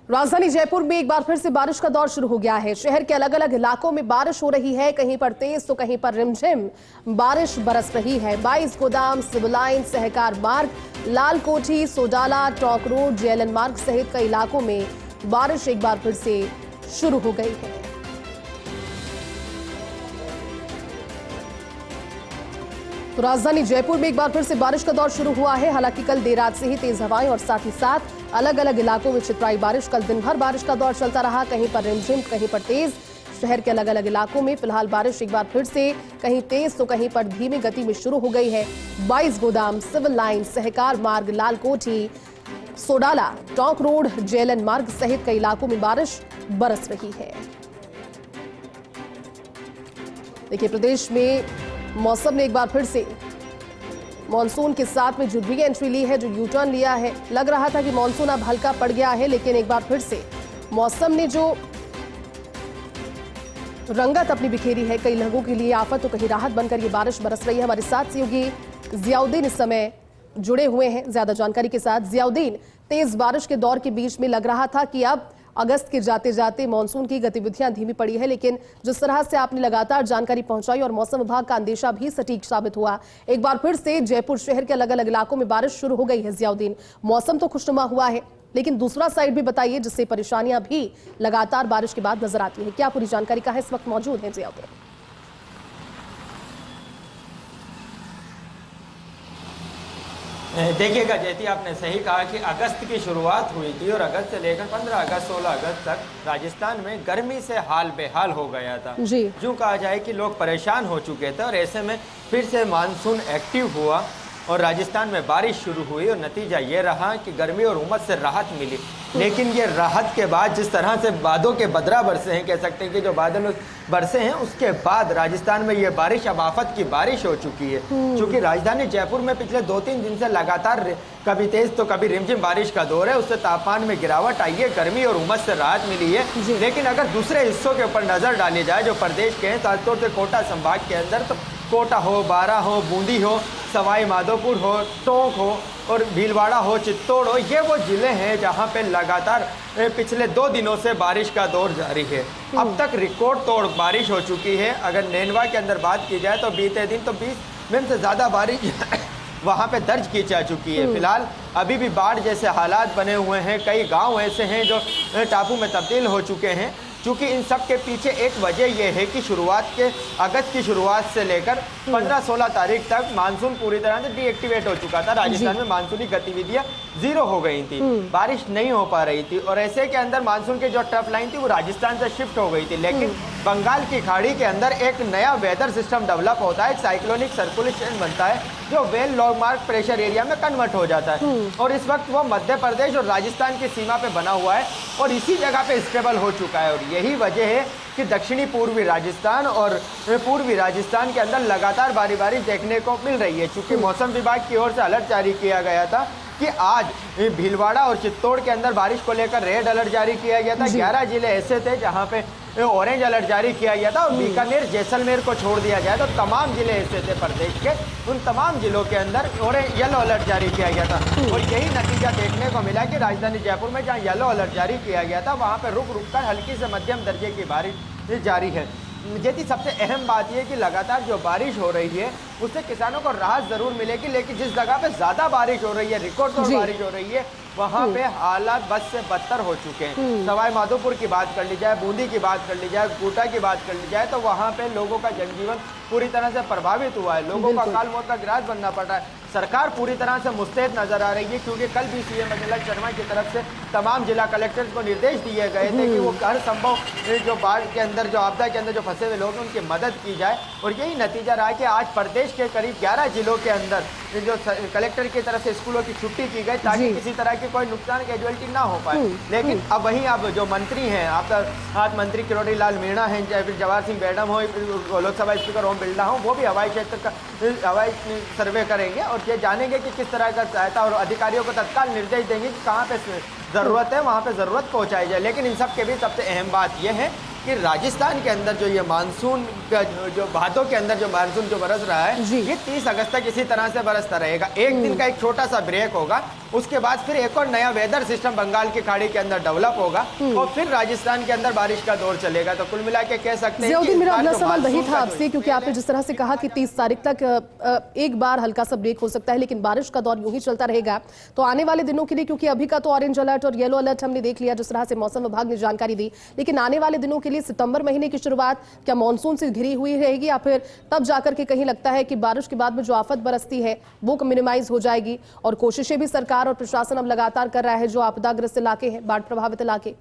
राजधानी जयपुर में एक बार फिर से बारिश का दौर शुरू हो गया है। शहर के अलग अलग इलाकों में बारिश हो रही है, कहीं पर तेज तो कहीं पर रिमझिम बारिश बरस रही है। 22 गोदाम, सिविल लाइन, सहकार मार्ग, लाल कोठी, सोडाला, टॉक रोड, जेएलएन मार्ग सहित कई इलाकों में बारिश एक बार फिर से शुरू हो गई है। तो राजधानी जयपुर में एक बार फिर से बारिश का दौर शुरू हुआ है। हालांकि कल देर रात से ही तेज हवाएं और साथ ही साथ अलग अलग इलाकों में छितराई बारिश। कल दिन भर बारिश का दौर चलता रहा, कहीं पर रिमझिम, कहीं पर तेज। शहर के अलग अलग इलाकों में फिलहाल बारिश एक बार फिर से कहीं तेज तो कहीं पर धीमी गति में शुरू हो गई है। 22 गोदाम, सिविल लाइन, सहकार मार्ग, लाल कोठी, सोडाला, टॉक रोड, जेएलएन मार्ग सहित कई इलाकों में बारिश बरस रही है। देखिए, प्रदेश में मौसम ने एक बार फिर से मॉनसून के साथ में जो री एंट्री ली है, जो यू टर्न लिया है। लग रहा था कि मॉनसून अब हल्का पड़ गया है, लेकिन एक बार फिर से मौसम ने जो रंगत अपनी बिखेरी है, कई लोगों के लिए आफत तो कहीं राहत बनकर ये बारिश बरस रही है। हमारे साथ सहयोगी जियाउद्दीन इस समय जुड़े हुए हैं ज्यादा जानकारी के साथ। जियाउद्दीन, तेज बारिश के दौर के बीच में लग रहा था कि अब अगस्त के जाते जाते मानसून की गतिविधियां धीमी पड़ी है, लेकिन जिस तरह से आपने लगातार जानकारी पहुंचाई और मौसम विभाग का अंदेशा भी सटीक साबित हुआ, एक बार फिर से जयपुर शहर के अलग अलग इलाकों में बारिश शुरू हो गई है। जियाउद्दीन, मौसम तो खुशनुमा हुआ है, लेकिन दूसरा साइड भी बताइए जिससे परेशानियां भी लगातार बारिश के बाद नजर आती है। क्या पूरी जानकारी का है इस वक्त मौजूद है जियाउद्दीन? देखिएगा जयती, आपने सही कहा कि अगस्त की शुरुआत हुई थी और अगस्त से लेकर 15 अगस्त 16 अगस्त तक राजस्थान में गर्मी से हाल बेहाल हो गया था। यूँ कहा जाए कि लोग परेशान हो चुके थे और ऐसे में फिर से मानसून एक्टिव हुआ और राजस्थान में बारिश शुरू हुई और नतीजा ये रहा कि गर्मी और उमस से राहत मिली। लेकिन ये राहत के बाद जिस तरह से बादलों के बदरा बरसे हैं, कह सकते हैं कि जो बादल बरसे हैं, उसके बाद राजस्थान में ये बारिश अब आफत की बारिश हो चुकी है। क्योंकि राजधानी जयपुर में पिछले 2-3 दिन से लगातार कभी तेज तो कभी रिमझिम बारिश का दौर है। उससे तापमान में गिरावट आई है, गर्मी और उमस से राहत मिली है। लेकिन अगर दूसरे हिस्सों के ऊपर नजर डाली जाए जो प्रदेश के हैं, खासतौर से कोटा संभाग के अंदर, तो कोटा हो, बारा हो, बूंदी हो, सवाई माधोपुर हो, टोंक हो और भीलवाड़ा हो, चित्तौड़ हो, ये वो जिले हैं जहां पे लगातार पिछले 2 दिनों से बारिश का दौर जारी है। अब तक रिकॉर्ड तोड़ बारिश हो चुकी है। अगर नैनवा के अंदर बात की जाए तो बीते दिन तो 20 मिनट से ज़्यादा बारिश वहाँ पे दर्ज की जा चुकी है। फिलहाल अभी भी बाढ़ जैसे हालात बने हुए हैं। कई गांव ऐसे हैं जो टापू में तब्दील हो चुके हैं। क्योंकि इन सब के पीछे एक वजह यह है कि अगस्त की शुरुआत से लेकर 15-16 तारीख तक मानसून पूरी तरह से डीएक्टिवेट हो चुका था। राजस्थान में मानसूनी गतिविधियां 0 हो गई थी, बारिश नहीं हो पा रही थी और ऐसे के अंदर मानसून की जो ट्रफ लाइन थी वो राजस्थान से शिफ्ट हो गई थी। लेकिन बंगाल की खाड़ी के अंदर एक नया वेदर सिस्टम डेवलप होता है, साइक्लोनिक सर्कुलेशन बनता है जो वेल लॉन्गमार्क प्रेशर एरिया में कन्वर्ट हो जाता है और इस वक्त वो मध्य प्रदेश और राजस्थान की सीमा पे बना हुआ है और इसी जगह पे स्टेबल हो चुका है। और यही वजह है कि दक्षिणी पूर्वी राजस्थान और पूर्वी राजस्थान के अंदर लगातार बारिश देखने को मिल रही है। चूंकि मौसम विभाग की ओर से अलर्ट जारी किया गया था कि आज भीलवाड़ा और चित्तौड़ के अंदर बारिश को लेकर रेड अलर्ट जारी किया गया था। 11 जिले ऐसे थे जहां पे ऑरेंज अलर्ट जारी किया गया था और बीकानेर, जैसलमेर को छोड़ दिया जाए तो तमाम जिले ऐसे थे प्रदेश के, उन तमाम जिलों के अंदर येलो अलर्ट जारी किया गया था। और यही नतीजा देखने को मिला कि राजधानी जयपुर में जहाँ येलो अलर्ट जारी किया गया था वहाँ पर रुक रुक कर हल्की से मध्यम दर्जे की बारिश जारी है। जैसी सबसे अहम बात यह कि लगातार जो बारिश हो रही है उससे किसानों को राहत जरूर मिलेगी, लेकिन जिस जगह पे ज्यादा बारिश हो रही है, रिकॉर्ड तोड़ बारिश हो रही है, वहाँ पे हालात बद से बदतर हो चुके हैं। सवाई माधोपुर की बात कर ली जाए, बूंदी की बात कर ली जाए, कोटा की बात कर ली जाए, तो वहाँ पे लोगों का जनजीवन पूरी तरह से प्रभावित हुआ है। लोगों को अकाल मौत का ग्रास बनना पड़ रहा है। सरकार पूरी तरह से मुस्तैद नजर आ रही है क्योंकि कल भी सीएम अनिल शर्मा की तरफ से तमाम जिला कलेक्टर्स को निर्देश दिए गए थे कि वो हर संभव जो बाढ़ के अंदर, जो आपदा के अंदर जो फंसे हुए लोग हैं उनकी मदद की जाए। और यही नतीजा रहा कि आज प्रदेश के करीब 11 जिलों के अंदर जो कलेक्टर की तरफ से स्कूलों की छुट्टी की गई ताकि किसी तरह की कोई नुकसान, कैजुअलिटी ना हो पाए। लेकिन अब वहीं अब जो मंत्री हैं, आपका मंत्री किरोड़ी लाल मीणा हैं, फिर जवाहर सिंह मैडम हो, लोकसभा स्पीकर ओम बिरला हो, वो भी हवाई क्षेत्र का हवाई सर्वे करेंगे और ये जानेंगे कि किस तरह का सहायता और अधिकारियों को तत्काल निर्देश देंगे कि कहाँ पे ज़रूरत है वहाँ पे ज़रूरत पहुँचाई जाए। लेकिन इन सब के बीच सबसे अहम बात यह है कि राजस्थान के अंदर जो ये मानसून का जो भादों के अंदर जो मानसून जो बरस रहा है, ये 30 अगस्त तक इसी तरह से बरसता रहेगा। एक दिन का एक छोटा सा ब्रेक होगा उसके बाद फिर एक और नया वेदर सिस्टम बंगाल की खाड़ी के अंदर डेवलप होगा और फिर राजस्थान के अंदर बारिश का दौर चलेगा। तो कुल मिला के कह सकते हैं ज़ियाउद्दीन, मेरा अगला सवाल वही था आपसे, क्योंकि आपने जिस तरह से कहा कि 30 तारीख तक एक बार हल्का सा ब्रेक हो सकता है, लेकिन बारिश का दौर यूं ही चलता रहेगा। तो आने वाले दिनों के लिए, क्योंकि अभी का तो ऑरेंज अलर्ट और येलो अलर्ट हमने देख लिया जिस तरह से मौसम विभाग ने जानकारी दी, लेकिन आने वाले दिनों के लिए सितंबर महीने की शुरुआत क्या मानसून से घिरी हुई रहेगी या फिर तब जाकर के कहीं लगता है कि बारिश के बाद में जो आफत बरसती है वो मिनिमाइज हो जाएगी? और कोशिशें भी सरकार और प्रशासन अब लगातार कर रहा है जो आपदाग्रस्त इलाके हैं, बाढ़ प्रभावित इलाके।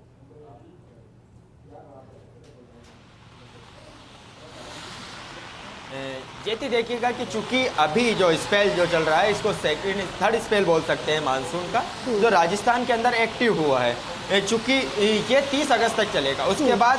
जेती देखिएगा कि चूंकि अभी जो स्पेल जो चल रहा है इसको सेकंड थर्ड स्पेल बोल सकते हैं मानसून का, जो राजस्थान के अंदर एक्टिव हुआ है, चूंकि ये 30 अगस्त तक चलेगा। उसके बाद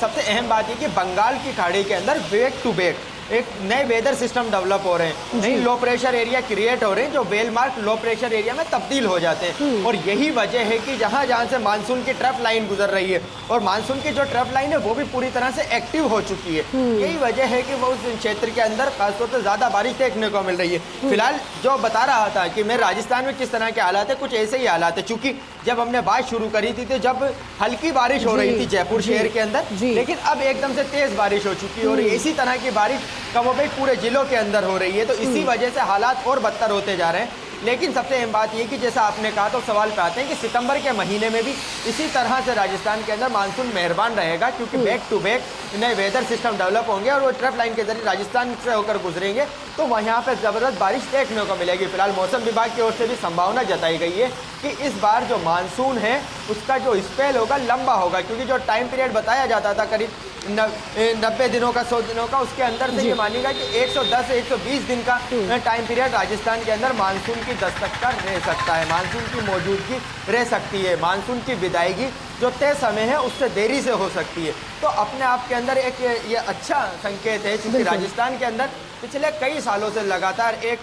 सबसे अहम बात ये कि बंगाल की खाड़ी के अंदर बैक टू बैक एक नए वेदर सिस्टम डेवलप हो रहे हैं, नई लो प्रेशर एरिया क्रिएट हो रहे हैं जो वेलमार्क लो प्रेशर एरिया में तब्दील हो जाते हैं। और यही वजह है कि जहां जहां से मानसून की ट्रफ लाइन गुजर रही है और मानसून की जो ट्रफ लाइन है वो भी पूरी तरह से एक्टिव हो चुकी है। यही वजह है कि वो उस क्षेत्र के अंदर खासतौर से ज्यादा बारिश देखने को मिल रही है। फिलहाल जो बता रहा था कि मैं राजस्थान में किस तरह के हालात है, कुछ ऐसे ही हालात है। चूंकि जब हमने बात शुरू करी थी तो जब हल्की बारिश हो रही थी जयपुर शहर के अंदर, लेकिन अब एकदम से तेज बारिश हो चुकी है और इसी तरह की बारिश कमोबेश पूरे जिलों के अंदर हो रही है। तो इसी वजह से हालात और बदतर होते जा रहे हैं। लेकिन सबसे अहम बात यह कि जैसा आपने कहा तो सवाल पे आते हैं कि सितंबर के महीने में भी इसी तरह से राजस्थान के अंदर मानसून मेहरबान रहेगा, क्योंकि बैक टू बैक नए वेदर सिस्टम डेवलप होंगे और वो ट्रफ लाइन के जरिए राजस्थान से होकर गुजरेंगे तो वहाँ पर जबरदस्त बारिश देखने को मिलेगी। फिलहाल मौसम विभाग की ओर से भी संभावना जताई गई है कि इस बार जो मानसून है उसका जो स्पेल होगा लंबा होगा, क्योंकि जो टाइम पीरियड बताया जाता था करीब 90 दिनों का 100 दिनों का, उसके अंदर से ये मानिएगा कि 110 से 120 दिन का टाइम पीरियड राजस्थान के अंदर मानसून की दस्तक का रह सकता है, मानसून की मौजूदगी रह सकती है। मानसून की विदायगी जो तय समय है उससे देरी से हो सकती है। तो अपने आप के अंदर एक ये अच्छा संकेत है, क्योंकि राजस्थान के अंदर पिछले कई सालों से लगातार एक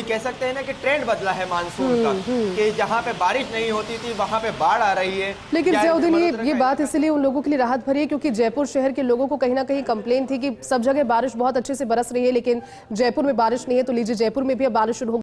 कह सकते हैं ना कि ट्रेंड बदला है मानसून का, कि जहाँ पे बारिश नहीं होती थी वहाँ पे बाढ़ आ रही है। लेकिन ज़ियाउद्दीन, ये बात इसलिए उन लोगों के लिए राहत भरी है क्योंकि जयपुर शहर के लोगों को कहीं ना कहीं कंप्लेन थी कि सब जगह बारिश बहुत अच्छे से बरस रही है लेकिन जयपुर में बारिश नहीं है। तो लीजिए जयपुर में भी अब बारिश शुरू हो